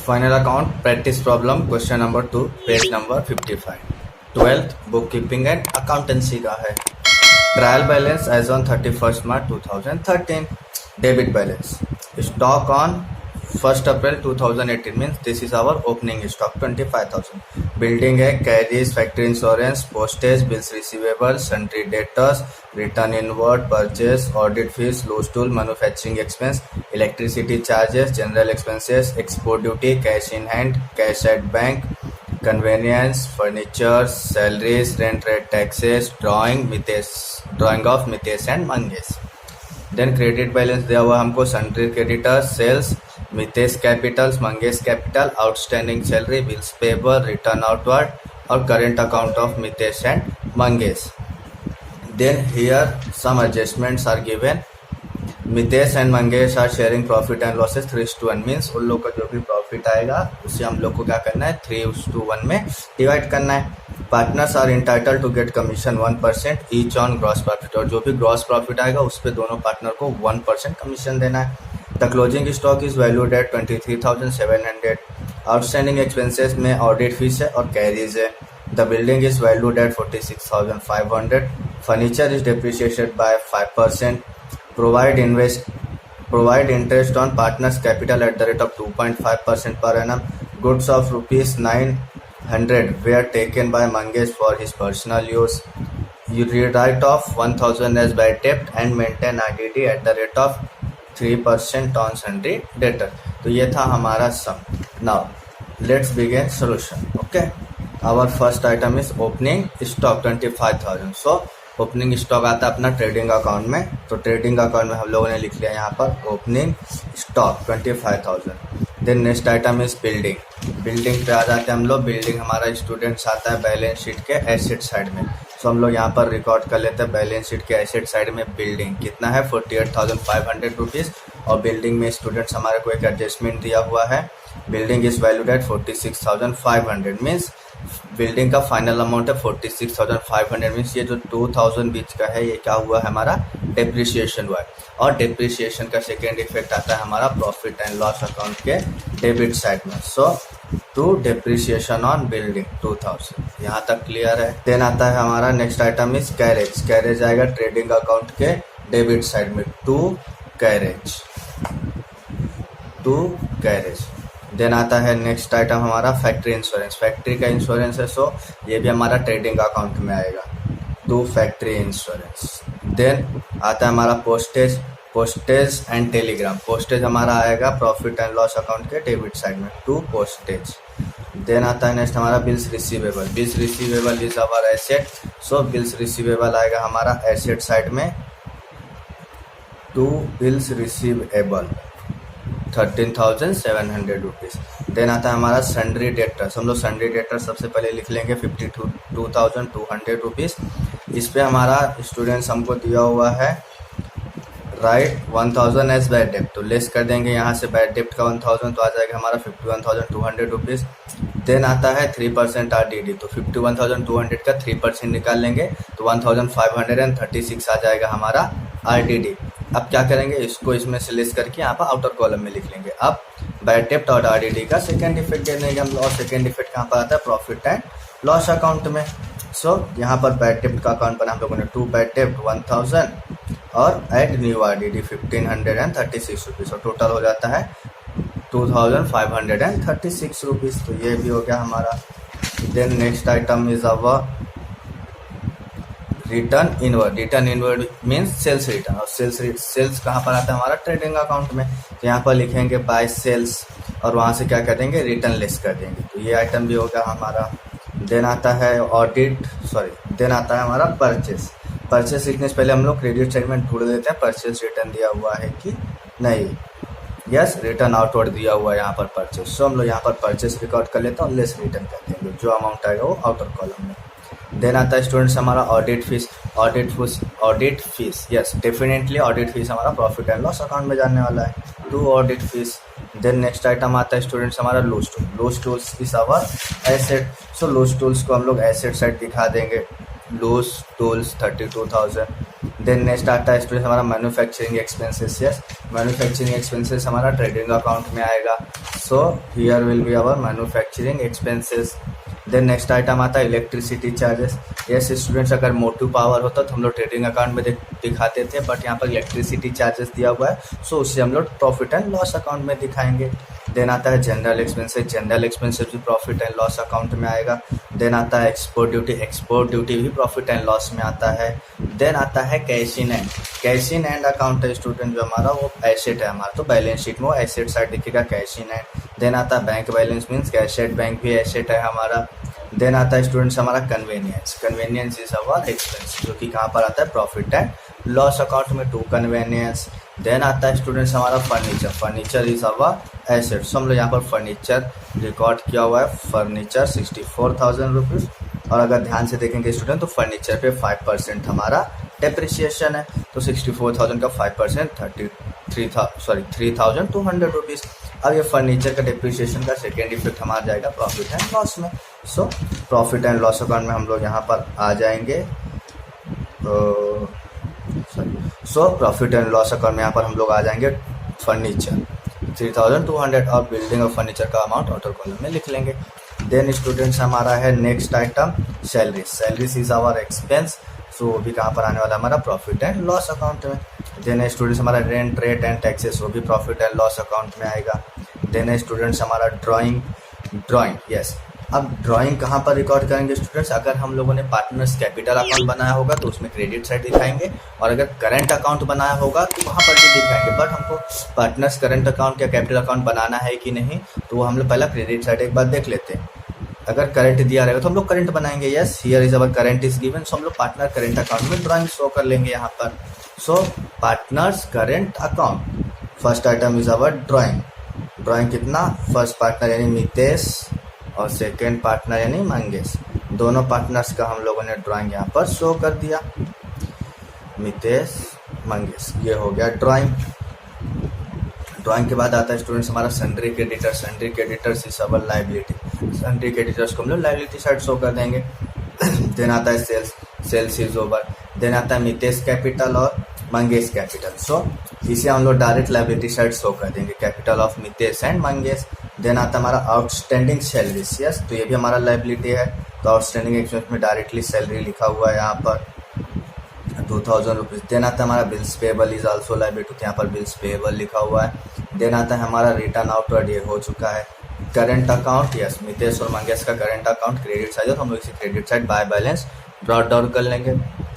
Final account practice problem question number 2 page number 55 12th bookkeeping and accountancy का है। Trial balance as on 31st March 2013। Debit balance stock on 1st April 2018 means this is our opening stock 25,000। Building है, carriage, factory insurance, postage, bills receivable, sundry debtors, return inward, purchase, audit fees, loose tool, manufacturing expense, electricity charges, general expenses, export duty, cash in hand, cash at bank, conveyance, furniture, salaries, rent rate taxes, drawing of Mitesh and Mangesh. Then credit balance दिया हुआ हमको, sundry creditors, sales, Mitesh capitals, Mangesh capital, outstanding salary, bills payable, return outward और current account of Mitesh and Mangesh. Then here some adjustments are given. Mitesh and Mangesh are sharing profit and losses 3:1 means उन लोग का जो भी profit आएगा उसे हम लोग को क्या करना है 3:1 में डिवाइड करना है। Partners are entitled to get commission 1% each on gross profit, और जो भी ग्रॉस प्रॉफिट आएगा उस पर दोनों पार्टनर को 1% कमीशन देना है। The closing stock is valued at 23,700। Outstanding expenses में ऑडिट फीस है और कैरीज है। The building is valued at 46,500। Furniture is depreciated by 5%। Provide interest on partners capital at the rate of 2.5% per annum. Goods of ₹900 were taken by Mangesh for his personal use. You write off 1,000 as bad debt and maintain IDD at the rate of 3% on sundry debtor. तो ये था हमारा सम। Now let's begin solution. Okay. Our first item is opening stock 25,000. So opening stock आता है अपना trading account में, तो trading account में हम लोगों ने लिख लिया यहाँ पर opening stock 25,000। Then next item is building. Building पे आ जाते हैं हम लोग। बिल्डिंग हमारा स्टूडेंट्स आता है बैलेंस शीट के एसेट साइड में, सो हम लोग यहाँ पर रिकॉर्ड कर लेते हैं बैलेंस शीट के एसेट साइड में बिल्डिंग कितना है 48,500 रुपीज़। और बिल्डिंग में स्टूडेंट्स हमारे को एक एडजस्टमेंट दिया हुआ है। Building is valued at 46,500 means building का फाइनल अमाउंट है 46,500 मीन्स ये जो 2,000 बीच का है ये क्या हुआ है हमारा डेप्रिसिएशन हुआ है। और डेप्रिसिएशन का सेकेंड इफेक्ट आता है हमारा प्रॉफिट एंड लॉस अकाउंट के डेबिट साइड में। सो टू डेप्रिसिएशन ऑन बिल्डिंग 2,000, यहाँ तक क्लियर है। देन आता है हमारा next item is carriage. Carriage आएगा ट्रेडिंग अकाउंट के डेबिट साइड में टू कैरेज। देन आता है नेक्स्ट आइटम हमारा फैक्ट्री इंश्योरेंस। फैक्ट्री का इंश्योरेंस है, सो ये भी हमारा ट्रेडिंग अकाउंट में आएगा टू फैक्ट्री इंश्योरेंस। देन आता है हमारा पोस्टेज एंड टेलीग्राम। पोस्टेज हमारा आएगा प्रॉफिट एंड लॉस अकाउंट के डेबिट साइड में टू पोस्टेज। देन आता है नेक्स्ट हमारा bills receivable. Bills receivable is our asset, so bills receivable आएगा हमारा एसेट साइड में to bills receivable 13,700 rupees. Then आता है हमारा सन्ड्री डेटर्स। हम लोग सन्ड्री डेटर सबसे पहले लिख लेंगे 52,200 रुपीज़। इस पे हमारा स्टूडेंट्स हमको दिया हुआ है राइट 1,000 एज बैड डेप्ट, तो लेस कर देंगे यहाँ से बैड डेप्ट का 1,000 तो आ जाएगा हमारा 51,200 रुपीज़। देन आता है 3% RDD, तो 51,200 का 3% निकाल लेंगे तो 1,536 आ जाएगा हमारा RDD। अब क्या करेंगे इसको इसमें से लेस करके यहाँ पर आउटर कॉलम में लिख लेंगे। अब बैड डेप्ट और RDD का सेकेंड इफेक्ट दे देंगे हम लोग, और सेकेंड इफेक्ट कहाँ पर आता है प्रॉफिट एंड लॉस अकाउंट में। सो यहाँ पर बैड डेप्ट का अकाउंट बना हम लोगों ने टू बैड डेप्ट 1,000 और एड न्यू RDD 1,536 रुपीज़, और टोटल हो जाता है 2,536 रुपीज़। तो ये भी हो गया हमारा। Then next item is our return inward. Return inward means sales return, और सेल्स कहाँ पर आता है हमारा ट्रेडिंग अकाउंट में, तो यहाँ पर लिखेंगे बाय सेल्स और वहाँ से क्या कर देंगे रिटर्न लेस कर देंगे। तो ये आइटम भी हो गया हमारा। देन आता है देन आता है हमारा परचेस। परचेस लिखने से पहले हम लोग क्रेडिट स्टेटमेंट ढूंढ देते हैं परचेस रिटर्न दिया हुआ है कि नहीं। यस, रिटर्न आउटवर्ड दिया हुआ है यहाँ पर परचेस, सो हम लोग यहाँ पर परचेस रिकॉर्ड कर लेते हैं और लेस रिटर्न कर देंगे, जो अमाउंट आएगा वो आउटर कॉलम में। देन आता है स्टूडेंट्स हमारा audit fees. Yes, definitely audit fees हमारा प्रॉफिट एंड लॉस अकाउंट में जाने वाला है to audit fees. Then next item आता है स्टूडेंट्स हमारा loose tools is our asset, so loose tools को हम लोग एसेट साइड दिखा देंगे। Loose tools 32,000। देन नेक्स्ट आता है स्टूडेंट हमारा manufacturing expenses. Yes, manufacturing expenses हमारा ट्रेडिंग अकाउंट में आएगा। So here will be our manufacturing expenses. Then next item आता है इलेक्ट्रिसिटी चार्जेस। यस स्टूडेंट्स, अगर मोटिव पावर होता तो हम लोग ट्रेडिंग अकाउंट में दिखाते थे, बट यहाँ पर इलेक्ट्रिसिटी चार्जेस दिया हुआ है, सो उससे हम लोग प्रॉफिट एंड लॉस अकाउंट में दिखाएंगे। देन आता है जनरल एक्सपेंसेस। जनरल एक्सपेंसेस भी प्रॉफिट एंड लॉस अकाउंट में आएगा। देन आता है एक्सपोर्ट ड्यूटी। एक्सपोर्ट ड्यूटी भी प्रॉफिट एंड लॉस में आता है। देन आता है cash in and. Cash in and account है स्टूडेंट जो हमारा वो एसेट है हमारा, तो बैलेंस शीट में वो एसेट साइड दिखेगा कैश इन एंड। देन आता है bank balance means cash at bank भी एसेट है हमारा। देन आता है स्टूडेंट्स हमारा conveyance. Conveyance is our expense, जो कि कहाँ पर आता है प्रॉफिट एंड लॉस अकाउंट में टू कन्वेनियंस। देन आता है स्टूडेंट्स हमारा furniture. Furniture is our asset, so हम लोग यहाँ पर फर्नीचर रिकॉर्ड किया हुआ है। फर्नीचर 64,000 रुपीज़, और अगर ध्यान से देखेंगे स्टूडेंट तो फर्नीचर पे 5% हमारा डेप्रिसिएशन है, तो 64,000 का 5% 3,200 रुपीज़। अब ये फर्नीचर का डेप्रिसिएशन का सेकेंड इफेक्ट हमारा जाएगा प्रॉफिट एंड लॉस में। So profit and loss account में हम लोग यहाँ पर आ जाएंगे। So profit and loss account में यहाँ पर हम लोग आ जाएंगे फर्नीचर 3,200, और बिल्डिंग और फर्नीचर का अमाउंट आउटर कॉलम में लिख लेंगे। देन स्टूडेंट्स हमारा है next item salary. Salaries is our expense, so वो भी कहाँ पर आने वाला हमारा प्रॉफिट एंड लॉस अकाउंट में। देन स्टूडेंट्स हमारा रेंट रेट एंड टैक्सेस, वो भी प्रॉफिट एंड लॉस अकाउंट में आएगा। देन स्टूडेंट्स हमारा ड्राइंग। यस, अब ड्राइंग कहाँ पर रिकॉर्ड करेंगे स्टूडेंट्स? अगर हम लोगों ने पार्टनर्स कैपिटल अकाउंट बनाया होगा तो उसमें क्रेडिट साइड दिखाएंगे, और अगर करंट अकाउंट बनाया होगा तो वहाँ पर भी दिखाएंगे। बट हमको पार्टनर्स करंट अकाउंट या कैपिटल अकाउंट बनाना है कि नहीं, तो हम लोग पहला क्रेडिट साइड एक बार देख लेते हैं। अगर करंट दिया रहेगा तो हम लोग करंट बनाएंगे। Yes, here is our current is given, so हम लोग पार्टनर करंट अकाउंट में ड्राइंग शो कर लेंगे यहाँ पर। So partners current account, first item is our drawing. Drawing कितना? फर्स्ट पार्टनर यानी मितेश और सेकेंड पार्टनर यानी मंगेश, दोनों पार्टनर्स का हम लोगों ने ड्राइंग यहाँ पर शो कर दिया। मितेश मंगेश, ये हो गया ड्राइंग। ड्राइंग के बाद आता है स्टूडेंट्स हमारा sundry creditor. Sundry creditors is our liability. Sundry creditors को हम लोग लाइबिलिटी साइड शो कर देंगे। देन आता है sales. Sales is over. Then आता है मितेश कैपिटल और मंगेश कैपिटल, सो इसे हम लोग डायरेक्ट लाइबिलिटी साइड शो कर देंगे, capital of Mitesh and Mangesh. Then आता है हमारा आउटस्टैंडिंग सैलरीज। यस, तो ये भी हमारा लाइबिलिटी है, तो आउटस्टैंडिंग एक्सपेंस में डायरेक्टली सैलरी लिखा हुआ है यहाँ पर 2,000 रुपीज़। देन आता है हमारा bills payable is also liability, तो यहाँ पर बिल्स पेबल लिखा हुआ है। देन आता है हमारा रिटर्न आउटवर्ड, ये हो चुका है। करंट अकाउंट, यस, मितेश और मंगेश का करंट अकाउंट क्रेडिट साइड है, तो हम लोग इसे credit side by balance brought down कर लेंगे।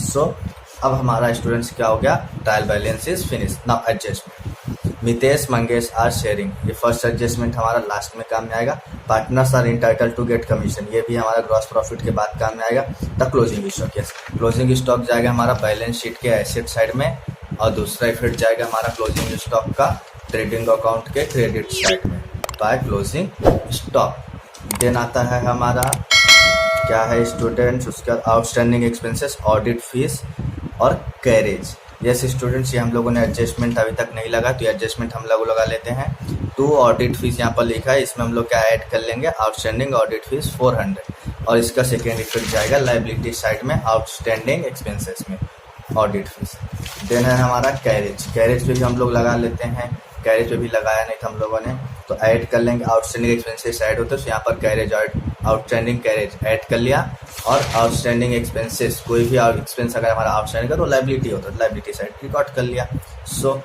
सो अब हमारा स्टूडेंट्स क्या हो गया? Trial balance is finish. Now adjustment. Mitesh Mangesh are sharing, ये फर्स्ट एडजस्टमेंट हमारा लास्ट में काम में आएगा। Partners are entitled to get commission, ये भी हमारा ग्रॉस प्रॉफिट के बाद काम में आएगा। The closing stock, yes, closing stock जाएगा हमारा बैलेंस शीट के एसेट साइड में, और दूसरा इफेक्ट जाएगा हमारा क्लोजिंग स्टॉक का ट्रेडिंग अकाउंट के क्रेडिट साइड में बाय क्लोजिंग स्टॉक। देन आता है हमारा क्या है स्टूडेंट्स, उसके बाद आउटस्टैंडिंग एक्सपेंसेस, ऑडिट फीस और कैरेज। यस स्टूडेंट्स, ये हम लोगों ने एडजस्टमेंट अभी तक नहीं लगा, तो एडजस्टमेंट हम लोग लगा लेते हैं। 2 ऑडिट फीस यहाँ पर लिखा है, इसमें हम लोग क्या ऐड कर लेंगे? आउटस्टैंडिंग ऑडिट फीस 400, और इसका सेकेंड इफेक्ट जाएगा लाइबिलिटी साइड में आउटस्टैंडिंग एक्सपेंसेस में ऑडिट फीस। देन है हमारा कैरेज। कैरेज पे भी हम लोग लगा लेते हैं, कैरेज पे भी लगाया नहीं था हम लोगों ने, तो ऐड कर लेंगे। आउटस्टैंडिंग एक्सपेंसेस ऐड होते हैं, तो यहाँ पर कैरेज आउटस्टैंडिंग कैरेज ऐड कर लिया, और आउटस्टैंडिंग एक्सपेंसेस कोई भी एक्सपेंस अगर हमारा आउटस्टैंडिंग है तो लाइबिलिटी होता है, लाइबिलिटी साइड रिकॉर्ड कर लिया। सो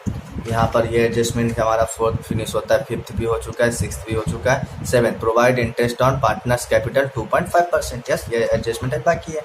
यहाँ पर ये एडजस्टमेंट हमारा 4th फिनिश होता है, 5th भी हो चुका है, 6th भी हो चुका है, 7th provide interest on partners capital 2.5%। Yes, ये एडजस्टमेंट है बाकी है।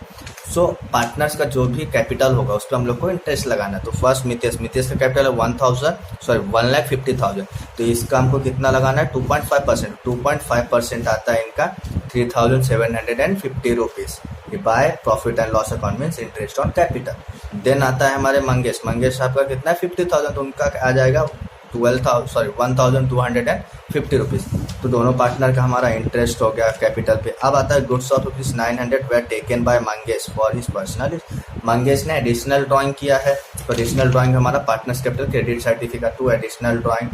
सो पार्टनर्स का जो भी कैपिटल होगा उस पर हम लोग को इंटरेस्ट लगाना है। तो फर्स्ट मितेश का कैपिटल है 1,50,000, तो इसका हमको कितना लगाना है? 2.5%। 2.5% आता है इनका 3,750 rupees by profit and loss account means interest on capital. Then आता है हमारे मंगेश साहब का कितना है? 50,000, तो उनका आ जाएगा 1,250 रुपीज़। तो दोनों पार्टनर का हमारा इंटरेस्ट हो गया कैपिटल पे। अब आता है goods of ₹900 were taken by Mangesh for his personal. Mangesh ने एडिशनल ड्राइंग किया है, तो एडिशनल ड्राइंग हमारा partners capital credit certificate to additional drawing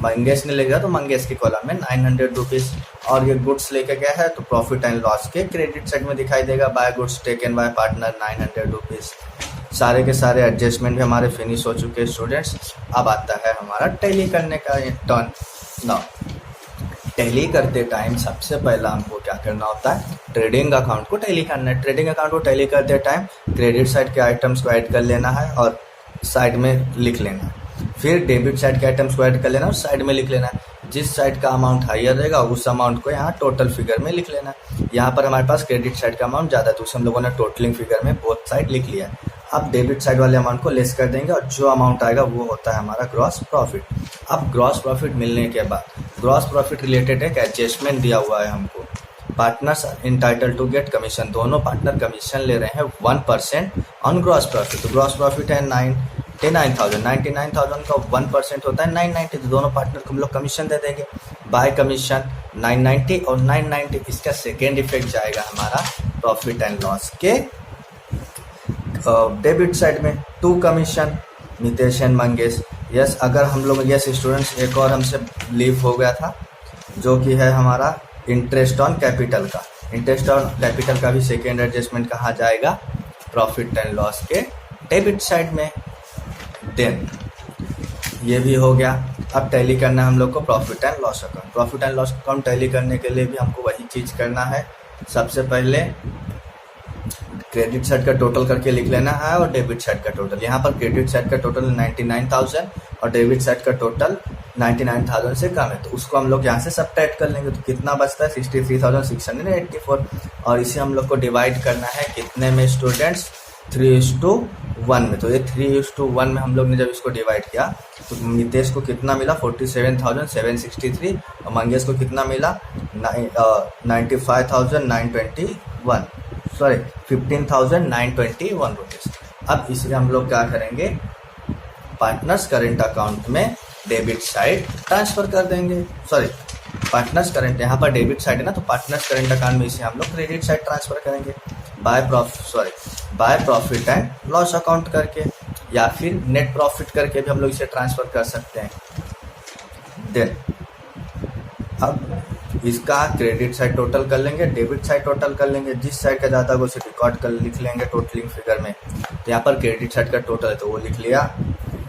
Mangesh ने ले गया, तो मंगेश के कॉलम में 900 रुपीज़। और ये गुड्स लेके गया है तो प्रॉफिट एंड लॉस के क्रेडिट साइड में दिखाई देगा, by goods taken by partner 900 rupees. सारे के सारे एडजस्टमेंट भी हमारे फिनिश हो चुके हैं स्टूडेंट्स। अब आता है हमारा टैली करने का टर्न। नाउ टैली करते टाइम सबसे पहला हमको क्या करना होता है, ट्रेडिंग अकाउंट को टैली करना है। ट्रेडिंग अकाउंट को टैली करते टाइम क्रेडिट साइड के आइटम्स को ऐड कर लेना है और साइड में लिख लेना है। फिर डेबिट साइड के आइटम्स को ऐड कर लेना और साइड में लिख लेना है। जिस साइड का अमाउंट हाइयर रहेगा उस अमाउंट को यहाँ टोटल फिगर में लिख लेना है। यहाँ पर हमारे पास क्रेडिट साइड का अमाउंट ज़्यादा है तो उसे हम लोगों ने टोटलिंग फिगर में बोथ साइड लिख लिया है। अब डेबिट साइड वाले अमाउंट को लेस कर देंगे और जो अमाउंट आएगा वो होता है हमारा ग्रॉस प्रॉफिट। अब ग्रॉस प्रॉफिट मिलने के बाद ग्रॉस प्रॉफिट रिलेटेड एक एडजस्टमेंट दिया हुआ है हमको। Partners entitled to get commission, दोनों पार्टनर कमीशन ले रहे हैं 1% ऑन ग्रॉस प्रॉफिट। तो ग्रॉस प्रॉफिट है 99,000 का 1% होता है 990, तो दोनों पार्टनर को हम लोग कमीशन दे देंगे। बाय कमीशन 990 और 990, इसका सेकेंड इफेक्ट जाएगा हमारा प्रॉफिट एंड लॉस के डेबिट साइड में। To commission Nitesh and Mangesh. Yes, अगर हम लोग यस स्टूडेंट्स एक और हमसे लीव हो गया था जो कि है हमारा इंटरेस्ट ऑन कैपिटल का। इंटरेस्ट ऑन कैपिटल का भी सेकेंड एडजस्टमेंट कहा जाएगा प्रॉफिट एंड लॉस के डेबिट साइड में। देन ये भी हो गया। अब टैली करना है हम लोग को profit and loss account. Profit and loss account tally करने के लिए भी हमको वही चीज़ करना है। सबसे पहले क्रेडिट साइड का टोटल करके लिख लेना है और डेबिट साइड का टोटल। यहाँ पर क्रेडिट साइड का टोटल 99,000 और डेबिट साइड का टोटल 99,000 से कम है तो उसको हम लोग यहाँ से सब्ट्रैक्ट कर लेंगे। तो कितना बचता है 63,684 और इसे हम लोग को डिवाइड करना है कितने में स्टूडेंट्स, 3:1 में। तो ये 3:1 में हम लोग ने जब इसको डिवाइड किया तो नितेश को कितना मिला 47,763 और मंगेश को कितना मिला 95,921 सॉरी 15,921 रुपीज़। अब इसे हम लोग क्या करेंगे, पार्टनर्स करेंट अकाउंट में डेबिट साइड ट्रांसफ़र कर देंगे। सॉरी पार्टनर्स करेंट, यहाँ पर डेबिट साइड है ना, तो पार्टनर्स करेंट अकाउंट में इसे हम लोग क्रेडिट साइड ट्रांसफ़र करेंगे bye profit and loss account करके, या फिर नेट प्रॉफिट करके भी हम लोग इसे ट्रांसफ़र कर सकते हैं। देन अब इसका क्रेडिट साइड टोटल कर लेंगे, डेबिट साइड टोटल कर लेंगे। जिस साइड का ज़्यादा उसे रिकॉर्ड कर लिख लेंगे टोटलिंग फिगर में। तो यहाँ पर क्रेडिट साइड का टोटल है तो वो लिख लिया।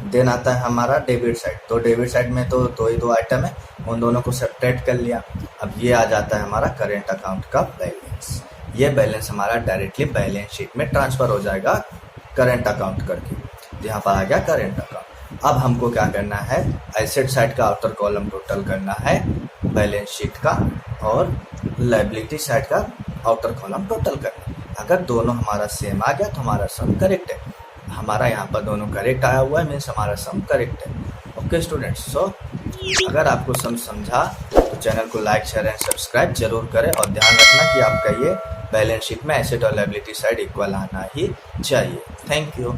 देन आता है हमारा डेबिट साइड। तो डेबिट साइड में तो दो आइटम है, उन दोनों को सब्ट्रैक्ट कर लिया। अब ये आ जाता है हमारा करेंट अकाउंट का बैलेंस। ये बैलेंस हमारा डायरेक्टली बैलेंस शीट में ट्रांसफ़र हो जाएगा करेंट अकाउंट करके। यहाँ पर आ गया करेंट अकाउंट। अब हमको क्या करना है, एसेट साइड का आउटर कॉलम टोटल करना है बैलेंस शीट का और लायबिलिटी साइड का आउटर कॉलम टोटल करना है। अगर दोनों हमारा सेम आ गया तो हमारा सम करेक्ट है। हमारा यहाँ पर दोनों करेक्ट आया हुआ है मीन्स हमारा सम करेक्ट है। ओके स्टूडेंट्स, सो अगर आपको सम समझा तो चैनल को लाइक शेयर एंड सब्सक्राइब जरूर करें और ध्यान रखना कि आपका ये बैलेंस शीट में एसेट और लायबिलिटी साइड इक्वल आना ही चाहिए। Thank you.